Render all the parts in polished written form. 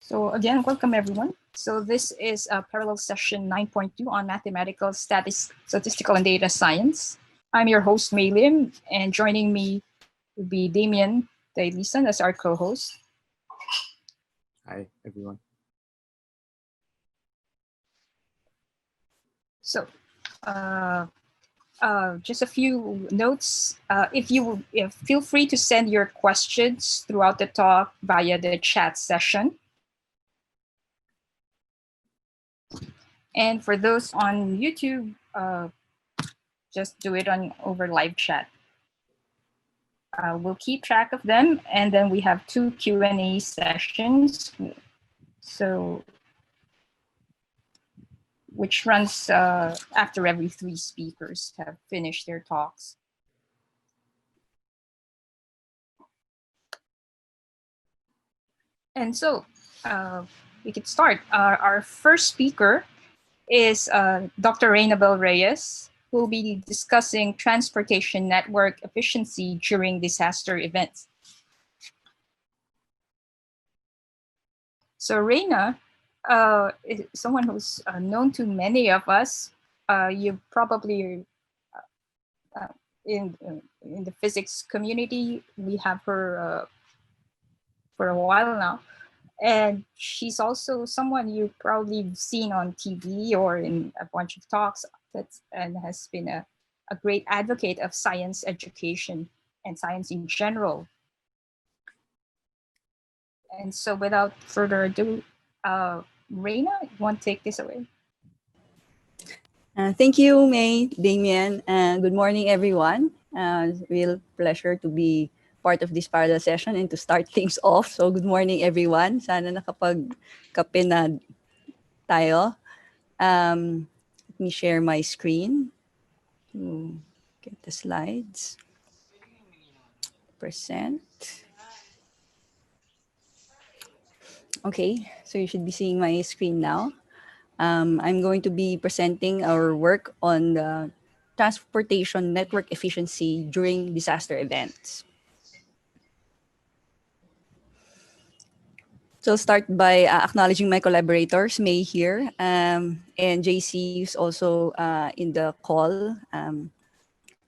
So again, welcome everyone. So this is a parallel session 9.2 on mathematical statistical and data science. I'm your host, May Lim, and joining me will be Damien Dailisan as our co-host. Hi, everyone. So just a few notes. Feel free to send your questions throughout the talk via the chat session. And for those on YouTube, just do it over live chat. We'll keep track of them, and then we have 2 Q&A sessions. So, which runs after every 3 speakers have finished their talks. And so we could start. Our first speaker is Dr. Reinabelle Reyes, who will be discussing transportation network efficiency during disaster events. So Reina is someone who's known to many of us. You probably in the physics community, we have her for a while now. And she's also someone you've probably seen on TV or in a bunch of talks and has been a great advocate of science education and science in general. And so without further ado, Reina, you want to take this away? Thank you, May, Damien, and good morning, everyone. Real pleasure to be part of this parallel session and to start things off. So good morning, everyone. Sana nakapag-kape na tayo. Let me share my screen to get the slides. Present. Okay, so you should be seeing my screen now. I'm going to be presenting our work on the transportation network efficiency during disaster events. So I'll start by acknowledging my collaborators, May here, and JC is also in the call.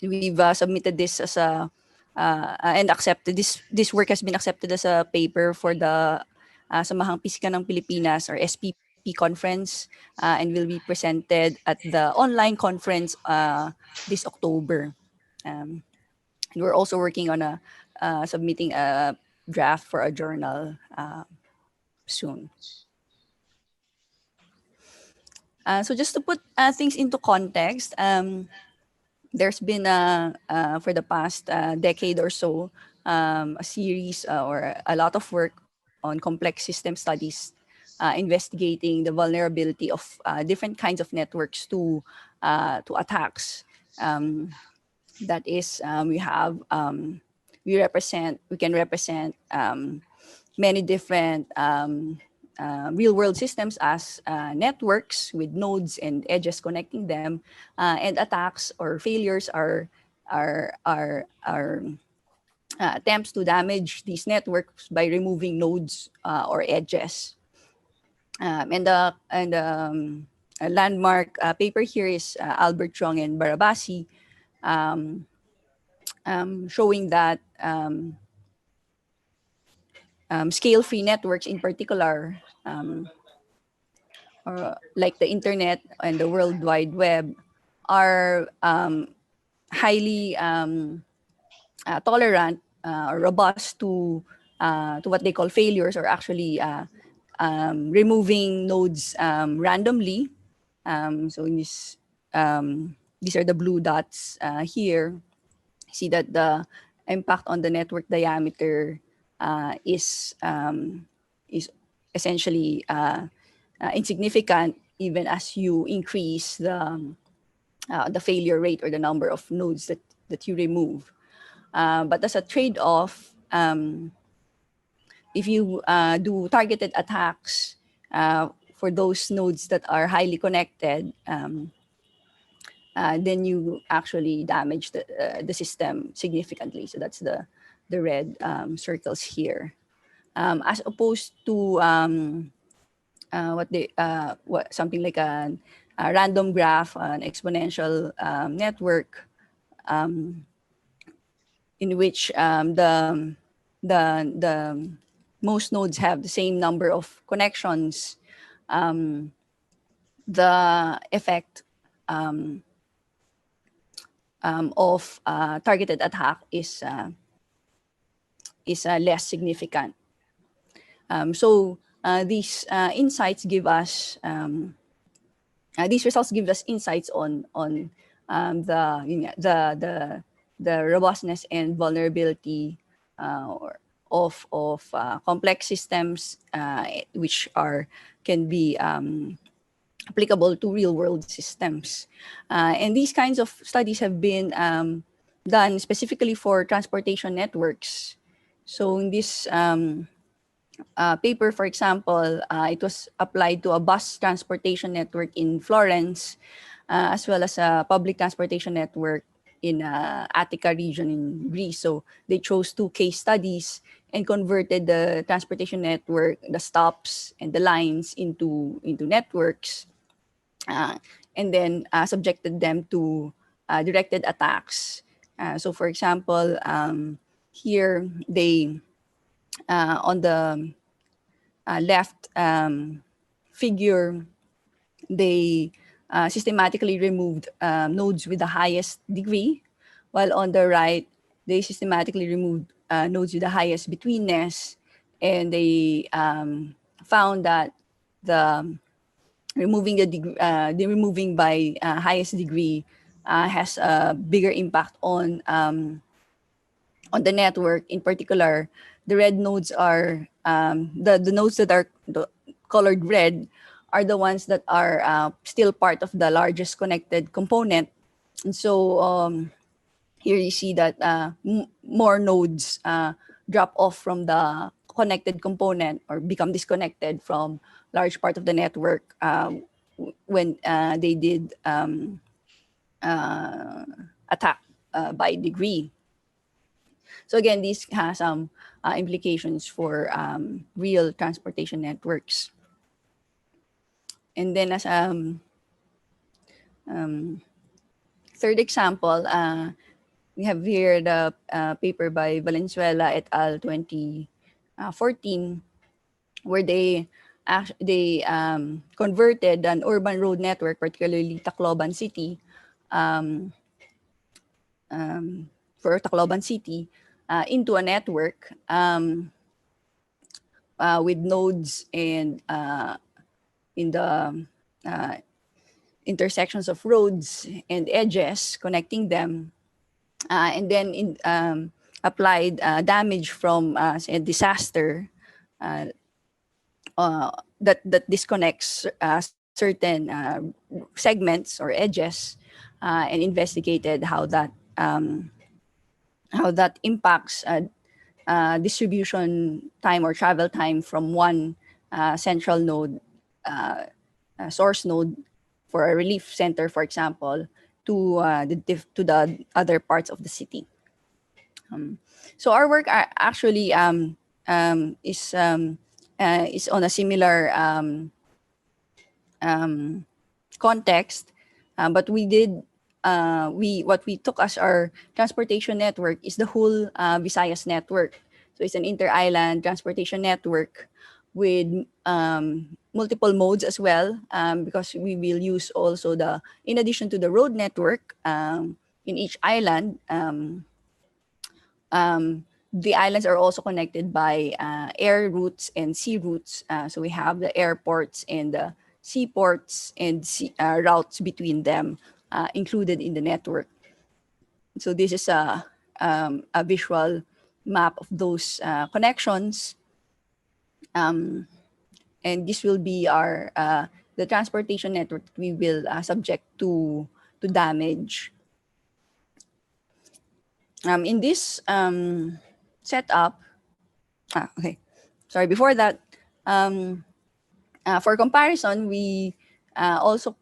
We've submitted this as and accepted this work has been accepted as a paper for the Samahang Pisika ng Pilipinas or SPP conference and will be presented at the online conference this October. And we're also working on submitting a draft for a journal soon. So just to put things into context, there's been for the past decade or so a series or a lot of work on complex system studies investigating the vulnerability of different kinds of networks to attacks. That is, we can represent many different real-world systems as networks with nodes and edges connecting them, and attacks or failures are attempts to damage these networks by removing nodes or edges. A landmark paper here is Albert Chong and Barabasi, showing that scale-free networks in particular, or like the internet and the World Wide Web, are highly tolerant or robust to what they call failures, or actually removing nodes randomly. So in this, these are the blue dots here. See that the impact on the network diameter is essentially insignificant, even as you increase the failure rate or the number of nodes that you remove. But as a trade-off, if you do targeted attacks for those nodes that are highly connected, then you actually damage the system significantly. So that's the red circles here. as opposed to something like a random graph, an exponential network, in which the most nodes have the same number of connections. The effect of targeted attack is less significant. So these insights give us these results give us insights on the robustness and vulnerability of complex systems, which can be applicable to real world systems. And these kinds of studies have been done specifically for transportation networks. So in this paper, for example, it was applied to a bus transportation network in Florence, as well as a public transportation network in Attica region in Greece. So they chose 2 case studies and converted the transportation network, the stops and the lines into networks, and then subjected them to directed attacks. So for example, here they on the left figure, they systematically removed nodes with the highest degree, while on the right, they systematically removed nodes with the highest betweenness, and they found that the removing by highest degree has a bigger impact on the network. In particular, the red nodes are the nodes that are colored red are the ones that are still part of the largest connected component. And so here you see that more nodes drop off from the connected component or become disconnected from large part of the network when they did attack by degree. So again, this has some implications for real transportation networks. And then as third example, we have here the paper by Valenzuela et al. 2014, where they converted an urban road network, particularly Tacloban City, for Tacloban City, into a network with nodes and in the intersections of roads and edges connecting them, and then applied damage from a disaster that disconnects certain segments or edges, and investigated how that impacts distribution time or travel time from one central node, source node for a relief center, for example, to the other parts of the city. So our work actually is on a similar context, but what we took as our transportation network is the whole Visayas network. So it's an inter-island transportation network with multiple modes as well, because we will use also in addition to the road network in each island, the islands are also connected by air routes and sea routes. So we have the airports and the seaports and routes between them included in the network. So this is a visual map of those connections. And this will be the transportation network we will subject to damage. In this setup, okay, sorry, before that, for comparison, we also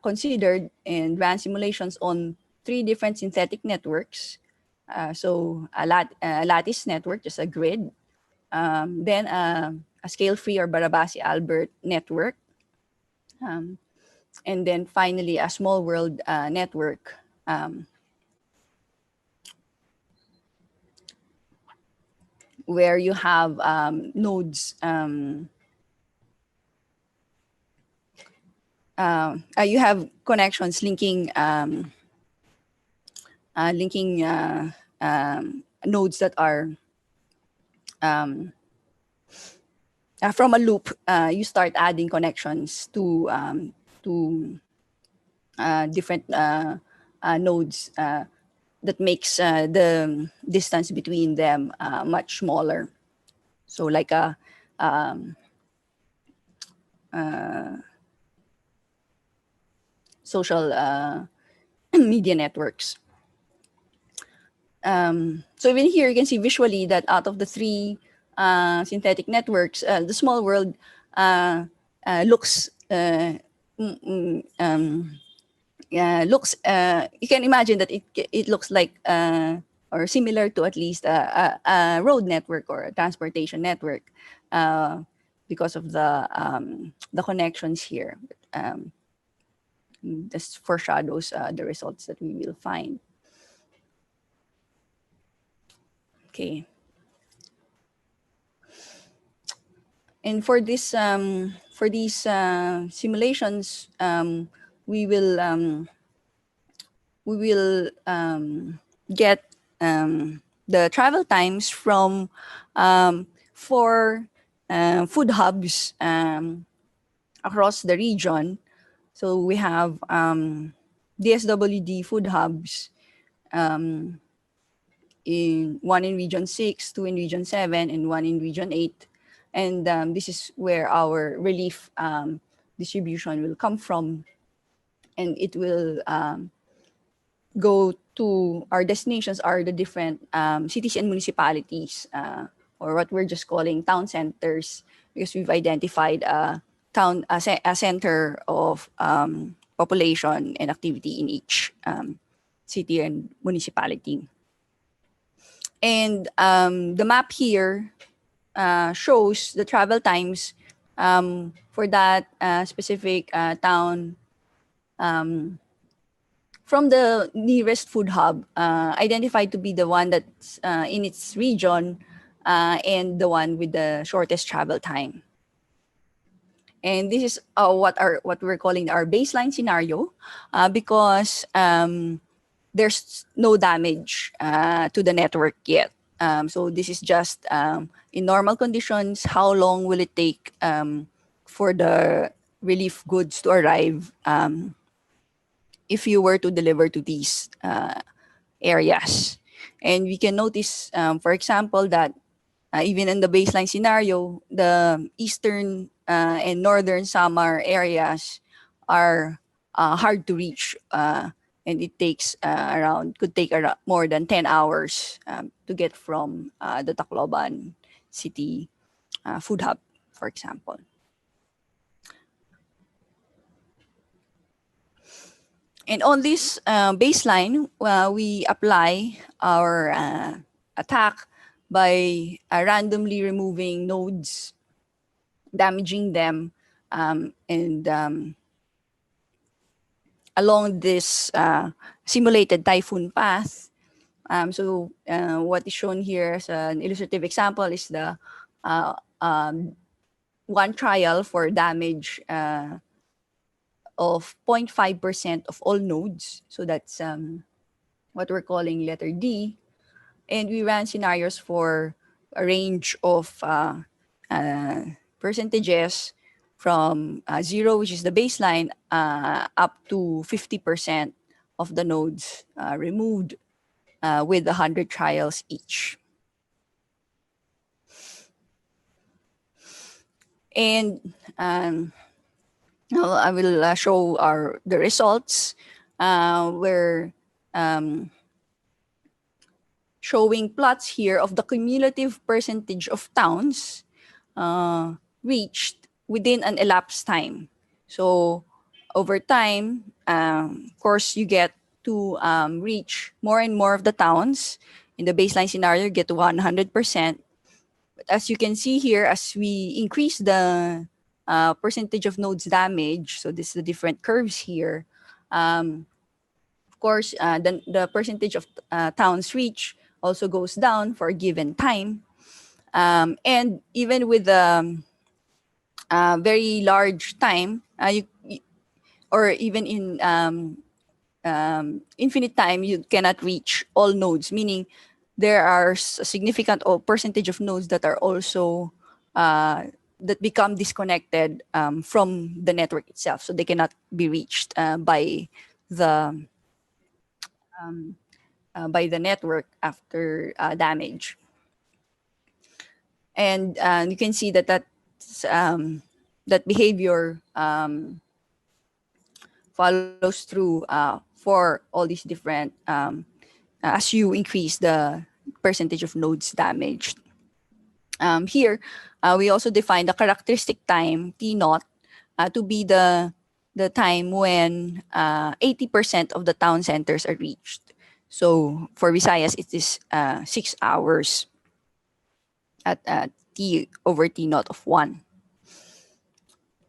considered and ran simulations on 3 different synthetic networks. So a lattice network, just a grid, then a scale-free or Barabasi-Albert network, and then finally a small world network. Where you have nodes, you have connections linking nodes that are from a loop. You start adding connections to different nodes that makes the distance between them much smaller. So like a social media networks. So even here, you can see visually that out of the three synthetic networks, the small world looks you can imagine that it looks like or similar to at least a road network or a transportation network because of the connections here. This foreshadows the results that we will find. Okay. And for this for these simulations, we will get the travel times from 4 food hubs across the region. So we have DSWD food hubs, one in Region 6, 2 in Region 7, and 1 in Region 8. And this is where our relief distribution will come from. And it will go to our destinations are the different cities and municipalities, or what we're just calling town centers, because we've identified a center of population and activity in each city and municipality. And the map here shows the travel times for that specific town from the nearest food hub, identified to be the one that's in its region and the one with the shortest travel time. And this is what we're calling our baseline scenario, because there's no damage to the network yet. So this is just in normal conditions, how long will it take for the relief goods to arrive if you were to deliver to these areas. And we can notice, for example, that even in the baseline scenario, the eastern and northern Samar areas are hard to reach, and it takes could take around more than 10 hours to get from the Tacloban city food hub, for example. And on this baseline, we apply our attack by randomly removing nodes, damaging them, and along this simulated typhoon path. So what is shown here as an illustrative example is the one trial for damage of 0.5% of all nodes. So that's what we're calling letter D. And we ran scenarios for a range of percentages from 0, which is the baseline, up to 50% of the nodes removed with 100 trials each. And now I will show the results. We're showing plots here of the cumulative percentage of towns reached within an elapsed time. So over time, of course, you get to reach more and more of the towns. In the baseline scenario, you get to 100%. as you can see here, as we increase the percentage of nodes damaged, so this is the different curves here. Of course, the percentage of towns reached also goes down for a given time. And even with a very large time, or even in infinite time, you cannot reach all nodes, meaning there are a significant percentage of nodes that are also that become disconnected from the network itself, so they cannot be reached by the network after damage. And you can see that that behavior follows through for all these different as you increase the percentage of nodes damaged. Here, we also define the characteristic time, T naught, to be the time when 80% of the town centers are reached. So for Visayas, it is 6 hours at T over T naught of 1.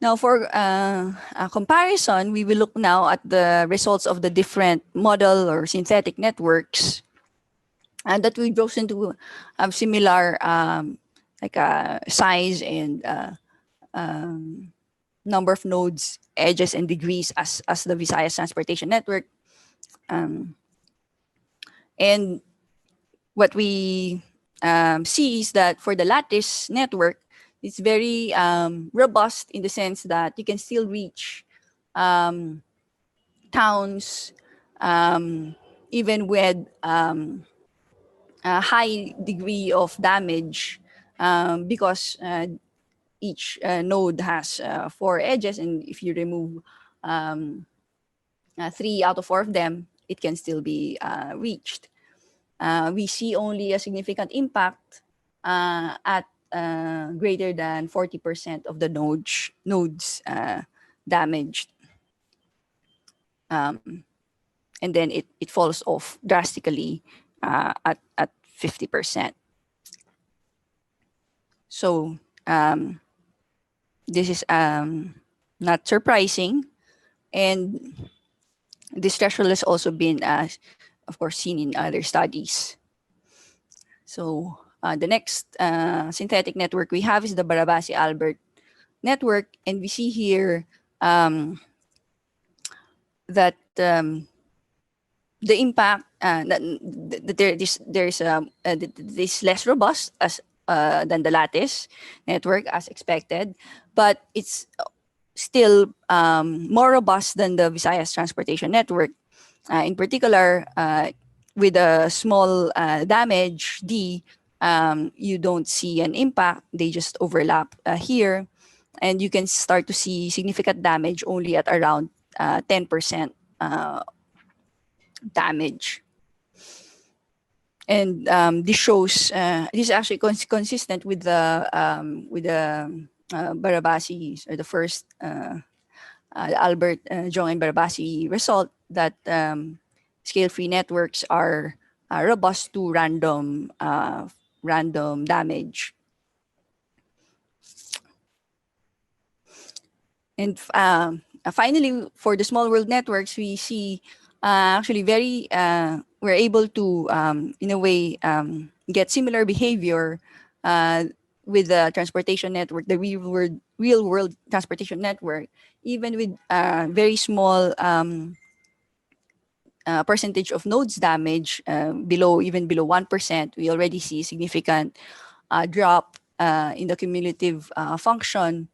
Now, for a comparison, we will look now at the results of the different model or synthetic networks that we've chosen to have similar size and number of nodes, edges, and degrees as the Visayas Transportation Network. And what we see is that for the lattice network, it's very robust in the sense that you can still reach towns even with a high degree of damage because each node has 4 edges, and if you remove 3 out of 4 of them, it can still be reached. We see only a significant impact at greater than 40% of the nodes damaged. And then it falls off drastically at 50%. So this is not surprising, and this threshold has also been, of course, seen in other studies. So the next synthetic network we have is the Barabasi-Albert network, and we see here that the impact that this less robust as than the lattice network as expected, but it's still more robust than the Visayas Transportation Network. In particular, with a small damage D, you don't see an impact. They just overlap here, and you can start to see significant damage only at around 10% damage. And this shows this is actually consistent with the Barabasi, or the first Albert, Jong, and Barabasi result that scale-free networks are robust to random damage. And finally, for the small world networks, we see actually we're able to, in a way, get similar behavior with the transportation network, the real world transportation network, even with very small percentage of nodes damage, even below 1%, we already see significant drop in the cumulative function.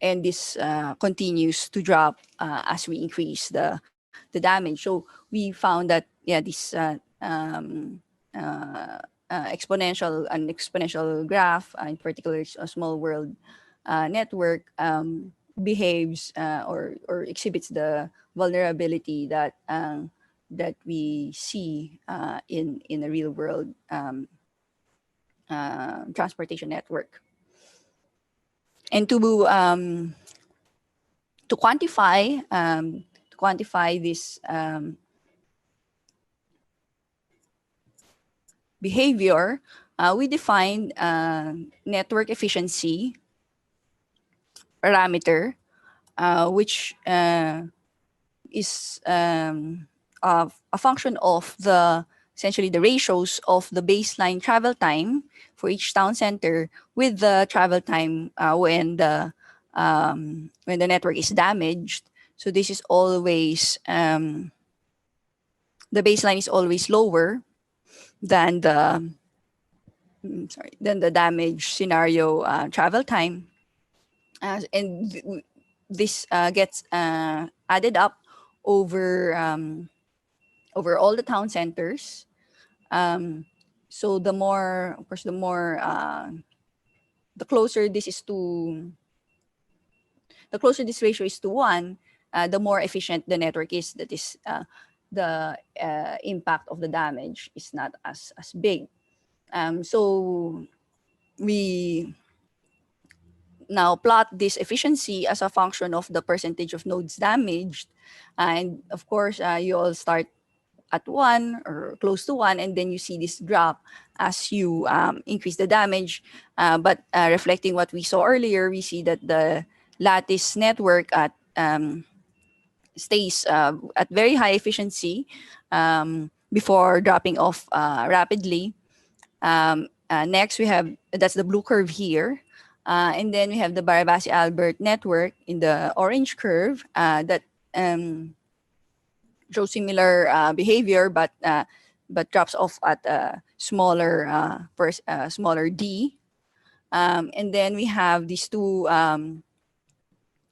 And this continues to drop as we increase the damage. So we found that this exponential graph, in particular a small world network, behaves or exhibits the vulnerability that we see in a real world transportation network. And to quantify this behavior, we define network efficiency parameter, which is a function of essentially the ratios of the baseline travel time for each town center with the travel time when the network is damaged. So this is always the baseline is always lower than the damage scenario travel time, and this gets added up over over all the town centers. So the more, of course, the closer this is to, the closer this ratio is to 1, the more efficient the network is. That is, the impact of the damage is not as big. So we now plot this efficiency as a function of the percentage of nodes damaged. And of course, you all start at 1 or close to 1, and then you see this drop as you increase the damage. But reflecting what we saw earlier, we see that the lattice network stays at very high efficiency before dropping off rapidly. Next, we have, that's the blue curve here. And then we have the Barabasi-Albert network in the orange curve that shows similar behavior, but drops off at a smaller smaller d. And then we have these two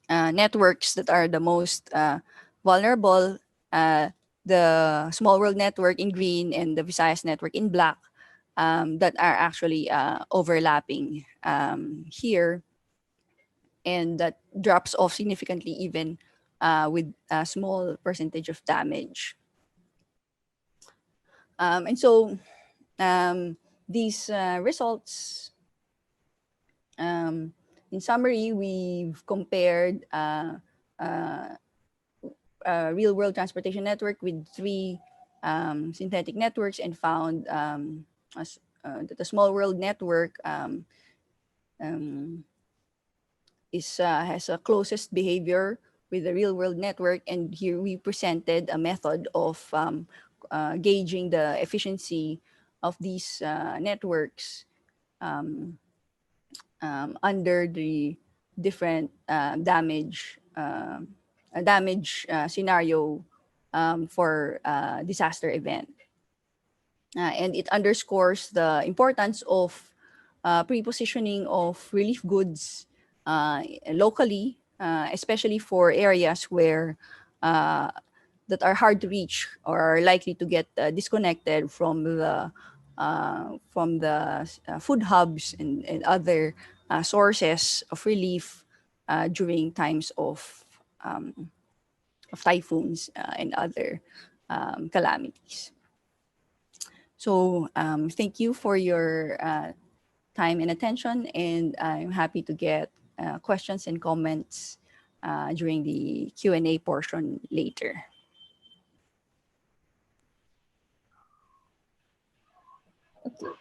networks that are the most vulnerable: the Small World network in green and the Visayas network in black, that are actually overlapping here, and that drops off significantly even with a small percentage of damage. And so these results, in summary, we've compared real-world transportation network with 3 synthetic networks and found that the Small World network has a closest behavior with the real-world network. And here we presented a method of gauging the efficiency of these networks under the different damage scenario for disaster event. And it underscores the importance of pre-positioning of relief goods locally, especially for areas where that are hard to reach or are likely to get disconnected from the food hubs and other sources of relief during times of typhoons and other calamities. So thank you for your time and attention, and I'm happy to get questions and comments during the Q&A portion later. Okay.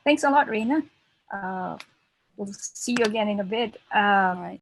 Thanks a lot, Reina. We'll see you again in a bit. All right.